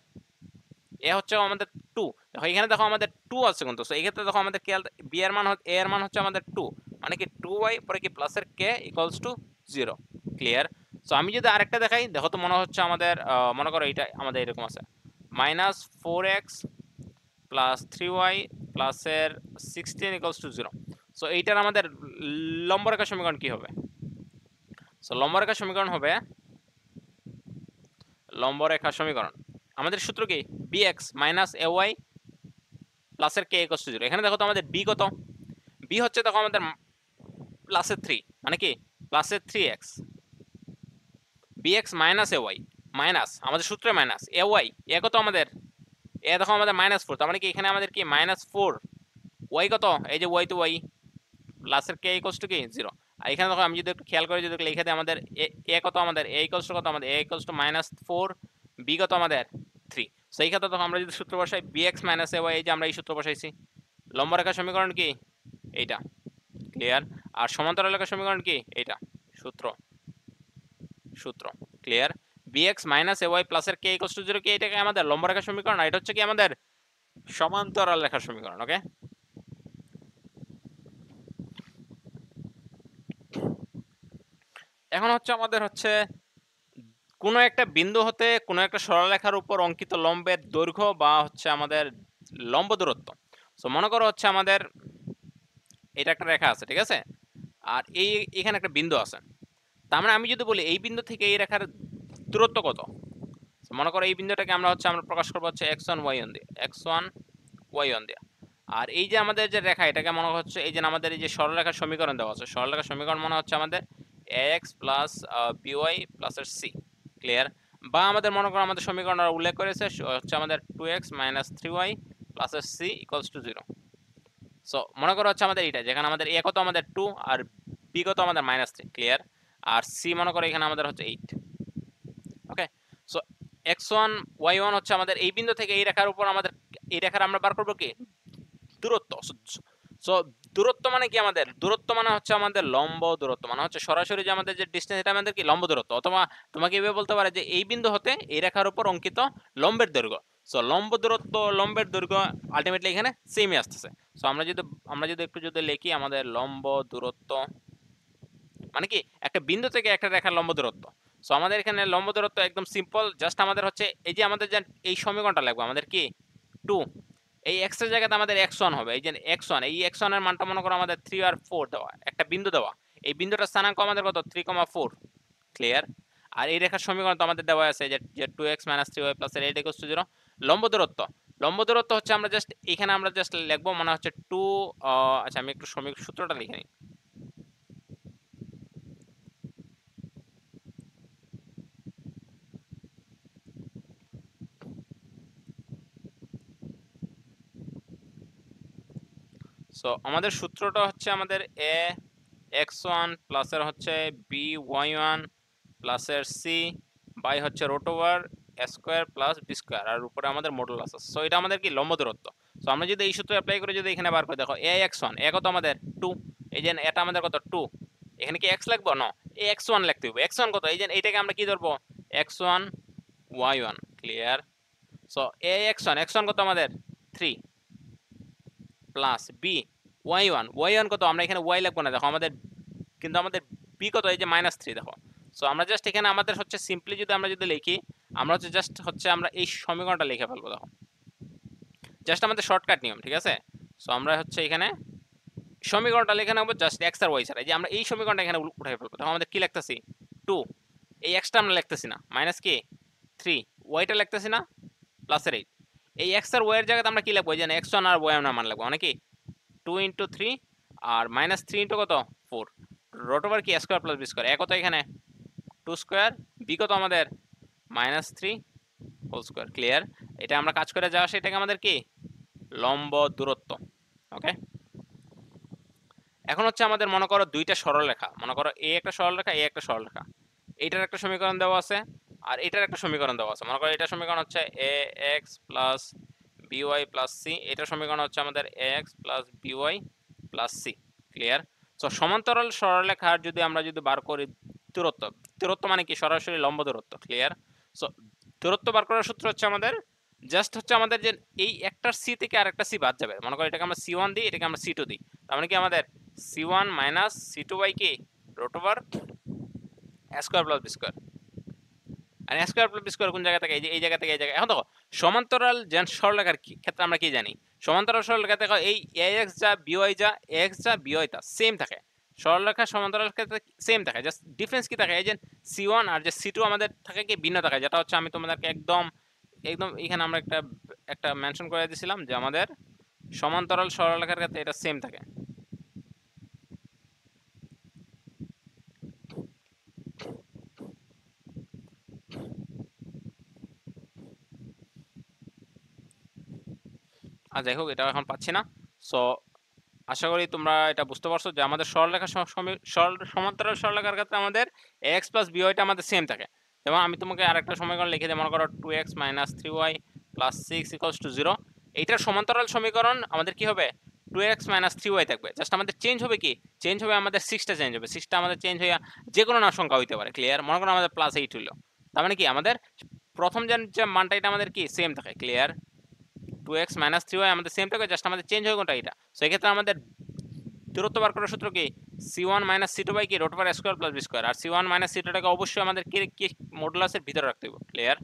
a হচ্ছে আমাদের 2। দেখো এখানে দেখো আমাদের 2 আছে কিন্তু, সো এই ক্ষেত্রে দেখো আমাদের b এর মান a এর মান হচ্ছে আমাদের 2, মানে কি 2y পরে কি প্লাসের k equals to 0। Clear? So আমি যদি আরেকটা দেখাই, দেখো তো মনে হচ্ছে আমাদের মনে করো এটা আমাদের এরকম আছে -4x প্লাস 3y প্লাসের 16 ইকুয়ালস টু 0। সো এইটার আমাদের লম্ব রেখার সমীকরণ কি হবে? সো লম্ব রেখার সমীকরণ হবে, লম্ব রেখার সমীকরণ আমাদের সূত্র কি bx মাইনাস ay প্লাসের k ইকুয়ালস টু 0। এখানে দেখো তো আমাদের b কত, b হচ্ছে দেখো আমাদের প্লাসের 3, মানে কি প্লাসের 3x, bx minus ay minus আমাদের সূত্রে মাইনাস ay, এ কত আমাদের এ দেখো আমাদের -4, তার মানে কি এখানে আমাদের কি -4, y কত এই যে y তো y প্লাসের k ইকুয়ালস টু কি 0। আর এখানে দেখো আমি যদি একটু খেয়াল করে যদি লিখে দিই আমাদের a কত আমাদের a ইকুয়ালস টু কত আমাদের a ইকুয়ালস টু -4, b কত আমাদের 3। সো এই ক্ষেত্রে দেখো আমরা যদি সূত্র বসাই bx মাইনাস ay, এই যে আমরা এই সূত্র বসাইছি। লম্ব রেখার সমীকরণ কি এইটা। ক্লিয়ার? আর সমান্তরাল রেখার সমীকরণ কি এইটা। সূত্র সূত্র ক্লিয়ার? bx মাইনাস ay প্লাসের k ইকুয়ালস টু 0 কি এটাকে আমাদের লম্ব রেখার সমীকরণ, আর এটা হচ্ছে কি আমাদের সমান্তরাল রেখার সমীকরণ। ওকে, এখন হচ্ছে আমাদের হচ্ছে কোনো একটা বিন্দু হতে কোনো একটা সরলরেখার উপর অঙ্কিত লম্বের দৈর্ঘ্য বা হচ্ছে আমাদের লম্ব দূরত্ব। সো মনে করো হচ্ছে আমাদের এটা একটা রেখা আছে, ঠিক আছে, আর এখানে একটা বিন্দু আছে। তার মানে আমি যদি বলি এই বিন্দু থেকে এই রেখার দূরত্ব কত। মনে করো এই বিন্দুটাকে আমরা প্রকাশ করবো হচ্ছে x1 y1 দিয়ে, x1 y1 দিয়ে। আর এই যে আমাদের যে রেখা, এটাকে মনে হচ্ছে এই যে আমাদের এই যে সরলরেখার সমীকরণ দেওয়া আছে, সরলরেখার সমীকরণ মনে হচ্ছে আমাদের ax প্লাস by প্লাস এর c। ক্লিয়ার? বা আমাদের মনে করো আমাদের সমীকরণ উল্লেখ করেছে হচ্ছে আমাদের 2x মাইনাস 3y প্লাস এর c ইকুয়ালস টু 0। সো মনে করো হচ্ছে আমাদের এইটা, যেখানে আমাদের a কত আমাদের 2 আর b কত আমাদের -3। ক্লিয়ার? আর c মনে করো এখানে আমাদের হচ্ছে 8। ওকে, সো x1 y1 হচ্ছে আমাদের এই বিন্দু থেকে এই রেখার উপর আমাদের, এই রেখার আমরা বার করবো কি দূরত্ব। সো দূরত্ব মানে কি, আমাদের দূরত্ব মানে হচ্ছে আমাদের লম্ব দূরত্ব, মানে হচ্ছে সরাসরি যে আমাদের যে ডিসটেন্স, এটা আমাদের কি লম্ব দূরত্ব। অথবা তোমাকে এভাবে বলতে পারে যে এই বিন্দু হতে এই রেখার উপর অঙ্কিত লম্বের দৈর্ঘ্য। সো লম্ব দূরত্ব, লম্বের দৈর্ঘ্য আলটিমেটলি এখানে সেমই আসতেছে। সো আমরা যদি একটু যদি লিখি আমাদের লম্ব দূরত্ব মানে কি একটা বিন্দু থেকে একটা রেখার লম্ব দূরত্ব। সো আমাদের এখানে লম্ব দূরত্ব একদম সিম্পল, জাস্ট আমাদের হচ্ছে এই যে আমাদের যে এই সমীকরণটা লাগবে আমাদের কি 2, এই x এর জায়গাতে আমাদের x1 হবে। এই যে x1, এই x1 এর মানটা মনে করো আমাদের 3 আর 4 দেওয়া, একটা বিন্দু দেওয়া। এই বিন্দুটার স্থানাঙ্ক আমাদের কত 3,4। ক্লিয়ার? আর এই রেখার সমীকরণ তো আমাদের দেওয়া আছে যে 2x 3y 8 = 0। লম্ব দূরত্ব, লম্ব দূরত্ব হচ্ছে আমরা জাস্ট এখানে আমরা জাস্ট লিখবো মানে হচ্ছে 2। আচ্ছা আমি একটু সূত্রটা লিখে নিই। সো আমাদের সূত্রটা হচ্ছে আমাদের a x1 প্লাস এর হচ্ছে b y1 প্লাস এর c বাই হচ্ছে root over square plus b square, আর উপরে আমাদের মডুলাস আছে। সো এটা আমাদের কি লম্ব দূরত্ব। সো আমরা যদি এই সূত্র অ্যাপ্লাই করে যদি এখানে বার করে দেখো a x1, a কত আমাদের 2, এই যে এটা আমাদের কত 2, এখানে কি x লিখবো না, a x1 লিখতে হবে। x1 কত, এই যে এইটাকে আমরা কি ধরবো x1 y1। Clear? So a x1, x1 কত আমাদের 3 প্লাস b y1 কত, আমরা এখানে y লিখবো না, দেখো আমাদের কিন্তু আমাদের b কত, এই যে -3 দেখো। সো আমরা জাস্ট এখানে আমাদের হচ্ছে সিম্পলি যদি আমরা যদি লিখি, আমরা হচ্ছে জাস্ট হচ্ছে আমরা এই সমীকরণটা লিখে ফেলবো। দেখো জাস্ট আমাদের শর্টকাট নিয়ম, ঠিক আছে? সো আমরা হচ্ছে এখানে সমীকরণটা লিখে নেবো জাস্ট x আর y ছাড়া। এই যে আমরা এই সমীকরণটা এখানে উঠাই ফেলবো। দেখো আমাদের কি লিখতেছি 2, এই x টা আমরা লিখতেছি না, মাইনাস কি 3, y টা লিখতেছি না, প্লাস এর 8। এই x আর y এর জায়গাতে আমরা কি লিখবো, এই যে x1 আর y মান লিখবো, মানে কি 2 × 3 আর -3 × কত 4, রুট ওভার কি স্কয়ার প্লাস বি স্কয়ার। এ কত এখানে 2 স্কয়ার, বি কত আমাদের -3 হোল স্কয়ার। ক্লিয়ার? এটা আমরা কাজ করে যাওয়া, সেটাকে আমাদের কি লম্ব দূরত্ব। ওকে, এখন হচ্ছে আমাদের মনে করো দুইটা সরলরেখা, মনে করো এ একটা সরলরেখা, এ একটা সরলরেখা। এইটার একটা সমীকরণ দেওয়া আছে আর এটার একটা সমীকরণ দেওয়া আছে। মনে করো এটার সমীকরণ হচ্ছে ax plus by plus c, এটার সমীকরণ হচ্ছে আমাদের ax plus by plus c। Clear? So সমান্তরাল সরলরেখার যদি আমরা যদি বার করি দূরত্ব, দূরত্ব মানে কি সরাসরি লম্ব দূরত্ব। ক্লিয়ার? সো দূরত্ব বার করার সূত্র হচ্ছে আমাদের জাস্ট হচ্ছে আমাদের যে এই একটার সি থেকে আরেকটা সি বাদ যাবে। মনে করো এটাকে আমরা c1 দিই, এটাকে আমরা c2 দিই, তার মানে কি আমাদের c1 মাইনাস c2 বাই কি root over square plus b square. আর স্কয়ার প্লাস বি স্কয়ার কোন জায়গা থেকে, এই যে এই জায়গা থেকে এই জায়গা। এখন দেখো সমান্তরাল যে সরলরেখার ক্ষেত্রে আমরা কি জানি, সমান্তরাল সরলরেখা দেখো এই ax যা by যা ax যা by তা সেম থাকে। সরলরেখা সমান্তরাল ক্ষেত্রে সেম থাকে, জাস্ট ডিফারেন্স কি থাকে, এই যে c1 আর যে c2 আমাদের থাকে কি ভিন্ন থাকে, যেটা হচ্ছে আমি তোমাদেরকে একদম একদম এখানে আমরা একটা একটা মেনশন করে দিয়েছিলাম যে আমাদের সমান্তরাল সরলরেখার ক্ষেত্রে এটা সেম থাকে। আর যাই হোক, এটা এখন পাচ্ছি না। সো আশা করি তোমরা এটা বুঝতে পারছো যে আমাদের সরলরেখা সমান্তরাল সরলরেখার ক্ষেত্রে আমাদের x প্লাস বিওয়াইটা আমাদের সেম থাকে। যেমন আমি তোমাকে আরেকটা সমীকরণ লিখে দিই, মনে করো 2x minus 3y plus 6 equals to 0। এইটার সমান্তরাল সমীকরণ আমাদের কি হবে 2x মাইনাস 3y থাকবে, জাস্ট আমাদের চেঞ্জ হবে কি, চেঞ্জ হবে আমাদের 6টা চেঞ্জ হবে, 6টা আমাদের চেঞ্জ হয়ে যে কোনো না সংখ্যা হইতে পারে। ক্লিয়ার? মনে করো আমাদের +8 হইলো, তার মানে কি আমাদের প্রথম যে মানটা এটা আমাদের কি সেম থাকে। ক্লিয়ার? 2x মাইনাস 3y আমাদের সেম থাকে, জাস্ট আমাদের চেঞ্জ হবে কোনটা এটা। সো এক্ষেত্রে আমাদের দূরত্ব বার করার সূত্র কি c1 মাইনাস c2 বাই কি root over square plus b square. আর c1 মাইনাস c2টাকে অবশ্যই আমাদের কি মডুলাসের ভিতরে রাখতে হবে। ক্লিয়ার?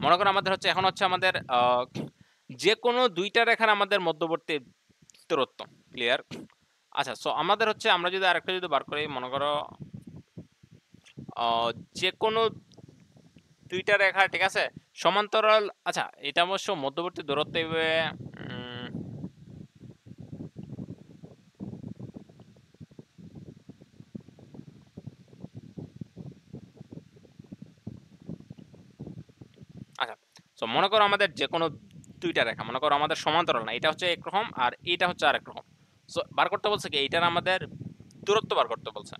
মনে করো আমাদের হচ্ছে এখন হচ্ছে আমাদের যে কোনো দুইটা রেখার আমাদের মধ্যবর্তী দূরত্ব। ক্লিয়ার? আচ্ছা, সো আমাদের হচ্ছে আমরা যদি আরেকটা যদি বার করি, মনে করো যে কোনো দুইটা রেখা, ঠিক আছে, সমান্তরাল। আচ্ছা, এটা অবশ্য মধ্যবর্তী দূরত্ব এভাবে, আচ্ছা, তো মনে করো আমাদের যে কোনো দুইটা রেখা, মনে করো আমাদের সমান্তরাল না, এটা হচ্ছে একরকম আর এটা হচ্ছে আরেক রকম। সো বার করতে বলছে কি, এইটার আমাদের দূরত্ব বার করতে বলছে।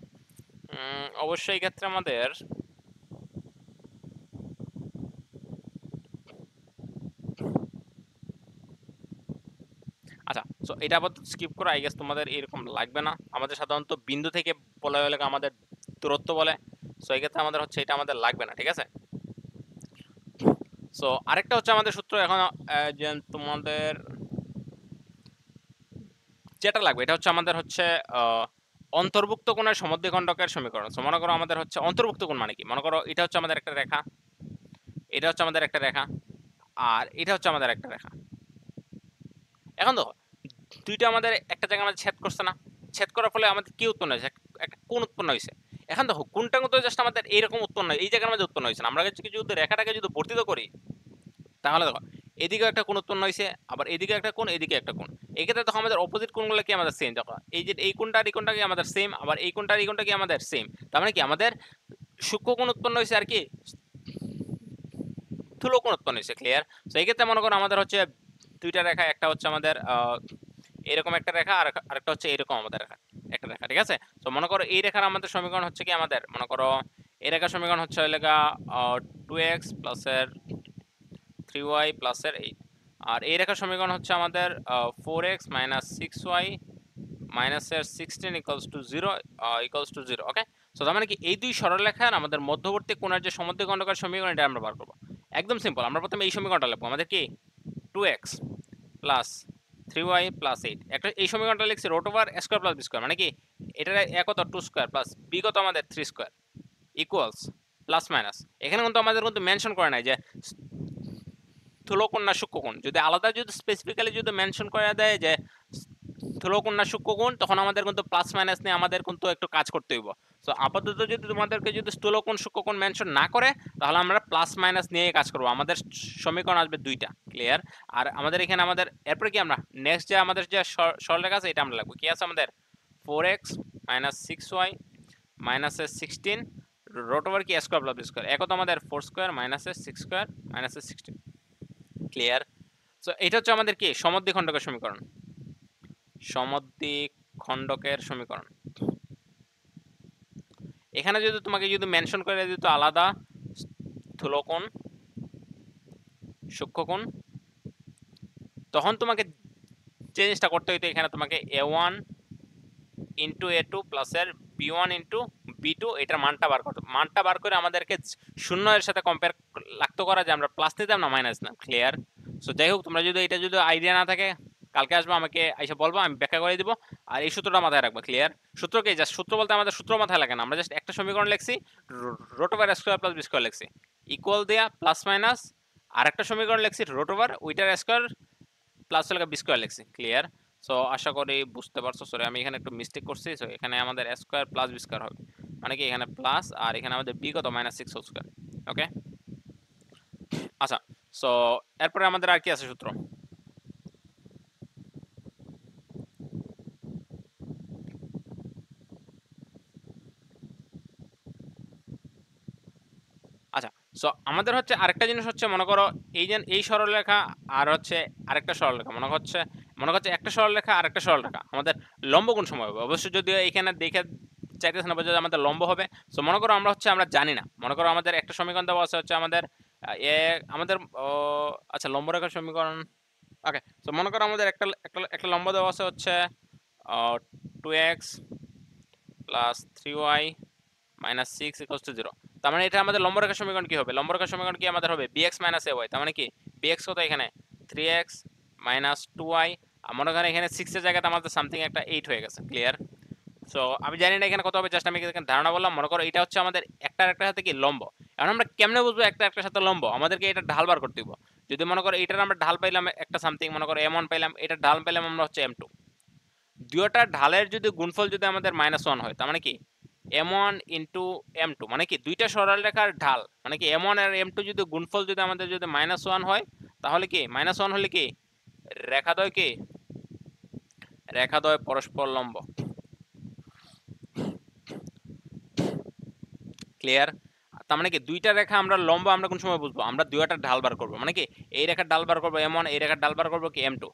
অবশ্যই এই ক্ষেত্রে আমাদের, আচ্ছা, সো এটা আবার স্কিপ করো, আই গেস তোমাদের এরকম লাগবে না। আমাদের সাধারণত বিন্দু থেকে বলা হলে আমাদের দূরত্ব বলে। সো এই ক্ষেত্রে আমাদের হচ্ছে এটা আমাদের লাগবে না, ঠিক আছে। সো আরেকটা হচ্ছে আমাদের সূত্র এখন, যে তোমাদের যেটা লাগবে এটা হচ্ছে আমাদের হচ্ছে অন্তর্ভুক্ত কোণের সমদ্বিখণ্ডকের সমীকরণ। সো মনে করো আমাদের হচ্ছে অন্তর্ভুক্ত কোণ মানে কি, মনে করো এটা হচ্ছে আমাদের একটা রেখা, এটা হচ্ছে আমাদের একটা রেখা, আর এটা হচ্ছে আমাদের একটা রেখা। এখন দেখো দুইটা আমাদের একটা জায়গায় আমাদের ছেদ করছে না, ছেদ করার ফলে আমাদের কি উৎপন্ন হয়েছে, একটা কোণ উৎপন্ন হয়েছে। এখন দেখো কোণটা কিন্তু জাস্ট আমাদের এইরকম উৎপন্ন হয়, এই জায়গার মধ্যে উৎপন্ন হয়েছে না। আমরা যদি রেখাটাকে যদি বর্ধিত করি, তাহলে দেখো এদিকে একটা কোণ উৎপন্ন হয়েছে, আবার এদিকে একটা কোণ, এদিকে একটা কোণ। এই ক্ষেত্রে দেখো আমাদের অপোজিট কোণগুলো কি আমাদের সেম। দেখো এই যে এই কোণটা আর এই কোণটা কি আমাদের সেম, আবার এই কোণটা আর এই কোণটা কি আমাদের সেম। তার মানে কি আমাদের সূক্ষ্ম কোণ উৎপন্ন হয়েছে আর কি স্থূল কোণ উৎপন্ন হয়েছে। ক্লিয়ার। তো এই ক্ষেত্রে মনে করো আমাদের হচ্ছে দুইটা রেখা, একটা হচ্ছে আমাদের এরকম একটা রেখা, আর আরেকটা হচ্ছে এরকম আমাদের রেখা, একটা রেখা, ঠিক আছে। তো মনে করো এই রেখার আমাদের সমীকরণ হচ্ছে কি, আমাদের মনে করো এই রেখার সমীকরণ হচ্ছে লেখা 2x প্লাসের 3y প্লাসের 8, আর এই রেখার সমীকরণ হচ্ছে আমাদের 4x মাইনাস 6y মাইনাসের 16 equals to 0 equals to 0। Okay, so তার মানে কি এই দুই সরলরেখার আমাদের মধ্যবর্তী কোণের যে সমদ্বিখণ্ডকের সমীকরণ, এটা আমরা বার করবো। একদম সিম্পল। আমরা প্রথমে এই সমীকরণটা লিখবো, আমাদের কি 2x প্লাস 3y প্লাস 8, একটা এই সমীকরণটা লিখছি root over a square plus b square, মানে কি এটার a কত 2 স্কয়ার প্লাস b কত আমাদের 3 স্কয়ার ইকুয়ালস প্লাস মাইনাস। এখানে কিন্তু আমাদের কিন্তু মেনশন করে নাই যে স্থূলকোণ না সূক্ষ্মকোণ। যদি আলাদা যদি স্পেসিফিক্যালি যদি মেনশন করে দেয় যে স্থূলকোণ না সূক্ষ্মকোণ, তখন আমাদের কিন্তু প্লাস মাইনাস নিয়ে আমাদের কিন্তু একটু কাজ করতে হইব। সো আপাতত যদি তোমাদেরকে যদি স্থূলকোণ সূক্ষ্মকোণ মেনশন না করে, তাহলে আমরা প্লাস মাইনাস নিয়ে কাজ করব। আমাদের সমীকরণ আসবে দুইটা। ক্লিয়ার। আর আমাদের এখানে আমাদের এরপরে কি আমরা নেক্সট যে আমাদের যে সরলরেখা আছে এটা আমরা লাগবে। কি আছে আমাদের 4x মাইনাস 6y মাইনাসের 16 রুট ওভার কি a square plus b square, একত আমাদের 4 স্কয়ার মাইনাসের 6 স্কয়ার মাইনাসের 16। ক্লিয়ার। সো এটা হচ্ছে আমাদের কি সমদ্বিখণ্ডকের সমীকরণ, সমদ্বিখণ্ডকের সমীকরণ। এখানে যদি তোমাকে যদি মেনশন করে দিত আলাদা স্থূলকোণ সূক্ষ্মকোণ, তখন তোমাকে যে জিনিসটা করতে হইতো, এখানে তোমাকে a1 ইন্টু a2 প্লাসের b1 ইন্টু b2 এটার মানটা বার করতে, মানটা বার করে আমাদেরকে শূন্য এর সাথে কম্পেয়ার লাগতো করা, যে আমরা প্লাস নিতাম না মাইনাস না। ক্লিয়ার। সো যাই হোক, তোমরা যদি এটা যদি আইডিয়া না থাকে, কালকে আসবো, আমাকে এসে বলবো, আমি ব্যাখ্যা করে দিব। আর এই সূত্রটা মাথায় রাখবো। ক্লিয়ার। সূত্র কি, জাস্ট সূত্র বলতে আমাদের সূত্র মাথায় লাগে না, আমরা জাস্ট একটা সমীকরণ লিখছি, root over a square plus b square লিখছি, ইকুয়াল দেয়া প্লাস মাইনাস, আর একটা সমীকরণ লিখছি রুট ওভার ওইটার স্কয়ার প্লাস হলে বি স্কয়ার লিখছি। ক্লিয়ার। সো আশা করি বুঝতে পারছো। সরি, আমি এখানে একটু মিস্টেক করছি। সো এখানে আমাদের a square plus b square হবে, মানে কি এখানে প্লাস, আর এখানে আমাদের b কত মাইনাস 6 হোল স্কয়ার। ওকে, আচ্ছা। সো এরপরে আমাদের আর কি আছে সূত্র? আচ্ছা, সো আমাদের হচ্ছে আরেকটা জিনিস হচ্ছে, মনে করো এই যে এই সরলরেখা আর হচ্ছে আরেকটা সরলরেখা, মনে হচ্ছে একটা সরলরেখা আর একটা সরলরেখা, আমাদের লম্ব কোণ সময় হবে। অবশ্যই যদিও এখানে দেখে চাইতেছে না বোঝা আমাদের লম্ব হবে। সো মনে করো আমরা জানি না, মনে করো আমাদের একটা সমীকরণ দেওয়া আছে হচ্ছে আমাদের এ আমাদের আচ্ছা লম্বরেখার সমীকরণ। ওকে, সো মনে করো আমাদের একটা একটা একটা লম্ব দেওয়া আছে হচ্ছে 2x plus 3y minus 6 equals to 0। তার মানে এটা আমাদের লম্বরেখার সমীকরণ কি হবে? লম্বরেখার সমীকরণ কি আমাদের হবে bx মাইনাস ay। তার মানে কি bx কত এখানে 3x মাইনাস 2y, আর মনে করেন এখানে 6 এর জায়গাতে আমাদের সামথিং একটা 8 হয়ে গেছে। ক্লিয়ার। সো আমি জানি না এখানে কত হবে, জাস্ট আমি এখানে ধারণা বললাম। মনে করো এটা হচ্ছে আমাদের একটা একটা সাথে কি লম্ব। এখন আমরা কেমনে বুঝবো একটা একটার সাথে লম্ব? আমাদেরকে এটা ঢাল বার করতে হবে। যদি মনে করো এটার আমরা ঢাল পাইলাম একটা সামথিং, মনে করো m1 পাইলাম, এটার ঢাল পাইলাম আমরা হচ্ছে m2। দুইটা ঢালের যদি গুণফল যদি আমাদের -1 হয়, তার মানে কি m1 ইন্টু m2 মানে কি দুইটা সরল রেখার ঢাল, মানে কি m1 আর m2 যদি গুণফল যদি আমাদের যদি -1 হয়, তাহলে কি -1 হলে কি রেখাদ্বয় কি রেখাদ্বয় পরস্পর লম্ব। ক্লিয়ার? তার মানে কি দুইটা রেখা আমরা লম্ব আমরা কোন সময় বুঝবো? আমরা দুইটার ঢাল বার করব, মানে কি এই রেখার ঢাল বার করব m1, এই রেখার ঢাল বার করব কি m2,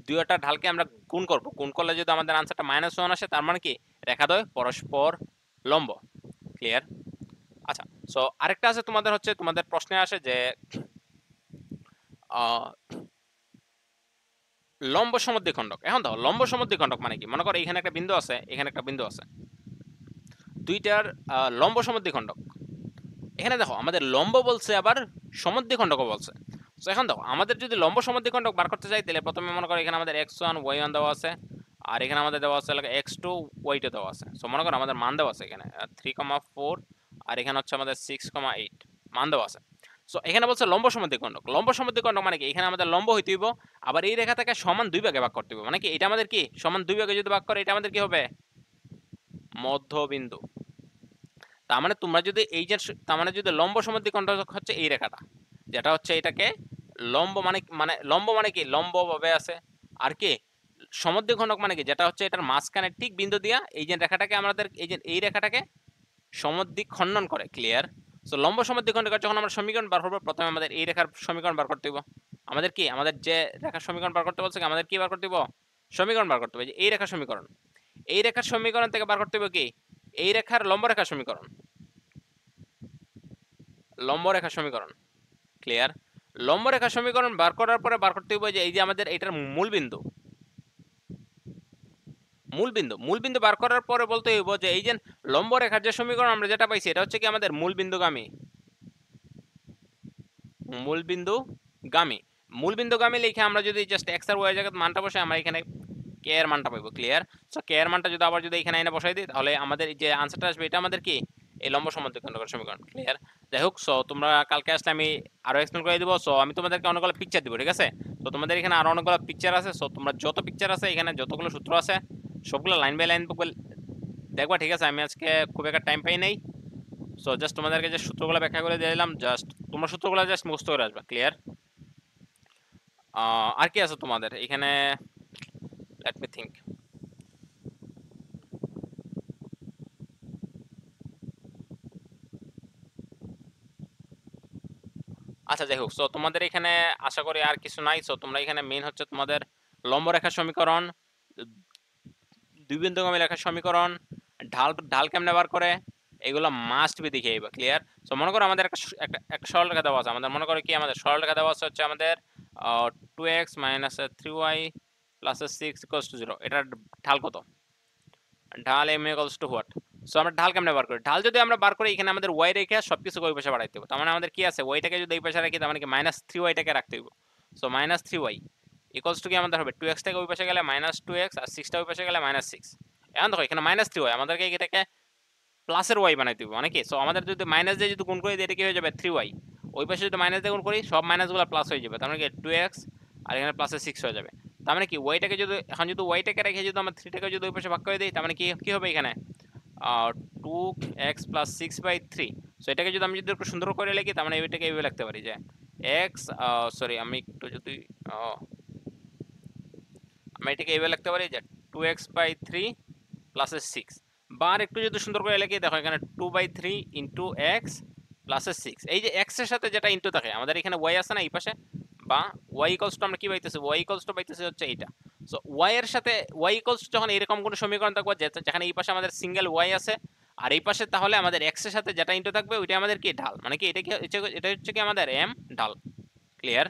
দুইটার ঢালকে আমরা গুণ করব, গুণ করলে যদি আমাদের আনসারটা -1 আসে, তার মানে কি রেখাদ্বয় পরস্পর লম্ব। ক্লিয়ার? আচ্ছা, সো আরেকটা আছে তোমাদের, হচ্ছে তোমাদের প্রশ্নে আসে যে লম্ব সমদ্বিখণ্ডক। এখন দেখো লম্ব সমদ্বিখণ্ডক মানে কি, মনে করো এখানে একটা বিন্দু আছে, এখানে একটা বিন্দু আছে, দুইটার লম্ব সমদ্বিখণ্ডক। এখানে দেখো আমাদের লম্ব বলছে আবার সমদ্বিখণ্ডকও বলছে। তো এখন দেখো আমাদের যদি লম্ব সমদ্বিখণ্ডক বার করতে চাই, তাহলে প্রথমে মনে করো এখানে আমাদের x1 y1 দেওয়া আছে, আর এখানে আমাদের দেওয়া আছে x2 y2 দেওয়া আছে। সো মনে করো আমাদের মান দেওয়া আছে এখানে 3,4, আর এখানে হচ্ছে আমাদের 6,8 মান দেওয়া আছে। সো এখানে বলছে লম্ব সমদ্বিখণ্ডক। লম্ব সমদ্বিখণ্ডক মানে কি এখানে আমাদের লম্ব হইতে হইব, আবার এই রেখা থেকে সমান দুই ভাগে ভাগ করতে হবে, মানে কি এটা আমাদের কি সমান দুই ভাগে যদি ভাগ করে, এটা আমাদের কি হবে মধ্যবিন্দু। তার মানে তোমরা যদি এই যে, তার মানে যদি লম্ব সমদ্বিখণ্ডক হচ্ছে এই রেখাটা, যেটা হচ্ছে এটাকে লম্ব মানে লম্ব মানে কি লম্ব ভাবে আছে, আর কি সমদ্বিখণ্ডক মানে কি যেটা হচ্ছে এটার মাঝখানে ঠিক বিন্দু দিয়া এই যে রেখাটাকে আমাদের এই যে এই রেখাটাকে সমদ্বিখণ্ডন করে। ক্লিয়ার? সো লম্ব সমদ্বিখণ্ডকের যখন আমরা সমীকরণ বার করবো, প্রথমে আমাদের এই রেখার সমীকরণ বার করতে হবে। আমাদের কি আমাদের যে রেখার সমীকরণ বার করতে বলছে, আমাদের কি বার করতে হবে সমীকরণ বার করতে হবে, এই রেখার সমীকরণ। এই রেখার সমীকরণ থেকে বার করতে হবে কি এই রেখার লম্ব রেখার সমীকরণ, লম্ব রেখার সমীকরণ। ক্লিয়ার? লম্ব রেখার সমীকরণ বার করার পরে বার করতে হবে যে এই যে আমাদের এটার মূল বিন্দু, মূল বিন্দু বার করার পরে বলতে হইব যে এই যে লম্ব রেখার যে সমীকরণ আমরা যেটা পাইছি, এটা হচ্ছে কি আমাদের মূল বিন্দুগামী, মূল বিন্দুগামী। মূল বিন্দুগামী লিখে আমরা যদি জাস্ট এক্স আর ওয়াই এর জায়গায় মানটা বসাই, আমরা এখানে কে এর মানটা পাবো। ক্লিয়ার? সো কে এর মানটা যদি আবার যদি এখানে এনে বসাই দিই, তাহলে আমাদের যে আনসারটা আসবে এটা আমাদের কি এই লম্ব সমদ্বিখণ্ডকের সমীকরণ। ক্লিয়ার? যাই হোক, সো তোমরা কালকে আসলে আমি আরো এক্সপ্লেন করে দিব। সো আমি তোমাদেরকে অনেকগুলো পিকচার দিব, ঠিক আছে? তো তোমাদের এখানে আরো অনেকগুলো পিকচার আছে। সো তোমরা যত পিকচার আছে এখানে, যতগুলো সূত্র আছে, সবগুলো লাইন বাই লাইন দেখবা, ঠিক আছে? আমি আজকে খুব একটা টাইম পাই নাই। সো জাস্ট তোমাদেরকে যে সূত্রগুলো ব্যাখ্যা করে দিয়ে দিলাম, জাস্ট তোমরা সূত্রগুলো জাস্ট মুখস্থ করে আসবে। ক্লিয়ার? আর কি আছে তোমাদের এখানে? Let me think. আচ্ছা, যাই হোক, সো তোমাদের এখানে আশা করি আর কিছু নাই। সো তোমরা এখানে মেইন হচ্ছে তোমাদের লম্ব রেখার সমীকরণ, দুই বিন্দুগামী রেখার সমীকরণ, ঢাল ঢাল কেমনে বার করে, এগুলো মাস্ট বি দেখে আইবা। ক্লিয়ার? সো মনে করো আমাদের একটা সরল রেখা দেওয়া আছে, আমাদের মনে করো কি আমাদের সরল রেখা দেওয়া আছে হচ্ছে আমাদের 2x - 3y + 6 = 0। এটার ঢাল কত? ঢাল m = হোয়াট? সো আমরা ঢাল কেমনে বার করি? ঢাল যদি আমরা বার করি, এখানে আমাদের y রেখে সবকিছু ওই পাশে বাড়াইতে হবে। তার মানে আমাদের কি আছে, y টাকে যদি এই পাশে রাখি, তার মানে কি -3y টাকে রাখতে হবে। সো -3y = কি আমাদের হবে 2x টাকে ওই পাশে গেলে -2x, আর 6 টা ওই পাশে গেলে -6। এখন দেখো এখানে -3y, আমাদেরকে এটাকে প্লাসের y বানাইতে হবে, মানে কি সো আমাদের যদি মাইনাস দিয়ে যদি গুণ করি, এটা কি হয়ে যাবে 3y। ওই পাশে যদি মাইনাস দিয়ে গুণ করি, সব মাইনাসগুলো প্লাস হয়ে যাবে, তার মানে কি 2x, আর এখানে প্লাসে 6 হয়ে যাবে। তার মানে কি ওয়াইটাকে যদি এখন যদি ওয়াইটাকে রেখে যদি আমরা 3 টাকে যদি ওই পাশে ভাগ করে দিই, তার মানে কি কি হবে এখানে 2x + 6/3। সো এটাকে যদি আমি যদি একটু সুন্দর করে লিখি, তার মানে এটাকে এইভাবে লিখতে পারি যে x, সরি আমি একটু যদি আমি এটাকে এইভাবে লিখতে পারি যে 2x/3 + 6, বা একটু যদি সুন্দর করে লিখি, দেখো এখানে 2/3 × x + 6। এই যে x এর সাথে যেটা ইনটু থাকে, আমাদের এখানে y আছে না এই পাশে, বা y = আমরা কি পাইতেছি, y = পাইতেছি হচ্ছে এইটা। সো y এর সাথে y = যখন এরকম কোনো সমীকরণ থাকবে যেখানে এই পাশে আমাদের সিঙ্গেল y আছে, আর এই পাশে তাহলে আমাদের x এর সাথে যেটা ইনটু থাকবে ওইটা আমাদের কি ঢাল, মানে কি এটা কি এটা হচ্ছে কি আমাদের m ঢাল। ক্লিয়ার?